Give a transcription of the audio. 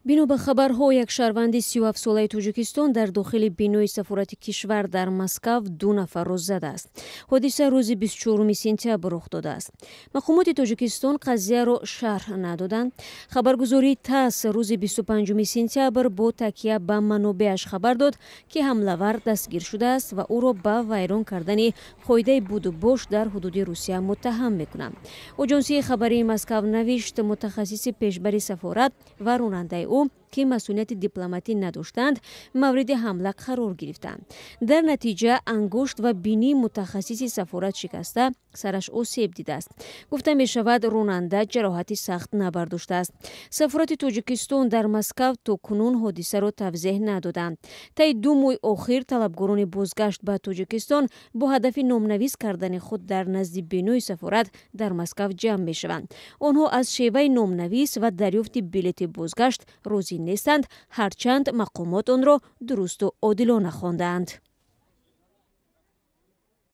бино ба хабарҳо, як шаҳрванди 37 солаи Тоҷикистон дар дохили бинои сафорати кишвар дар Москав 2 нафарро задааст. ҳодиса рӯзи 24 сентябр рух додааст. мақомоти Тоҷикистон қазияро шарҳ надоданд. хабаргузории ТАСС рӯзи 25 сентябр бо такя ба манобеаш хабар дод, ки ҳамлавар дастгир шудааст ва ӯро ба вайрон кардани қоидаи будубош дар ҳудуди Русия муттаҳам мекунанд. Оҷонсияи хабарии Москав навишт, мутахассиси пешбари сафорат ва ронандаи ӯ ки масъулияти дипломатӣ надоштанд, мавриди ҳамла қарор гирифтанд. дар натиҷа ангушт ва бинии мутахассиси сафорат шикаста, сараш осеб дидааст. гуфта мешавад, ронанда ҷароҳати сахт набардоштааст. сафорати Тоҷикистон дар Москав то кунун ҳодисаро тавзеҳ надоданд. таи 2 моҳи охир талабгорони бозгашт ба Тоҷикистон бо ҳадафи номнавис кардани худ дар назди бинои сафорат дар Москав ҷамъ мешаванд. онҳо аз шеваи номнавис ва дарёфти билети бозгашт розӣ нестанд, ҳарчанд мақомот онро дурусту одилона хондаанд.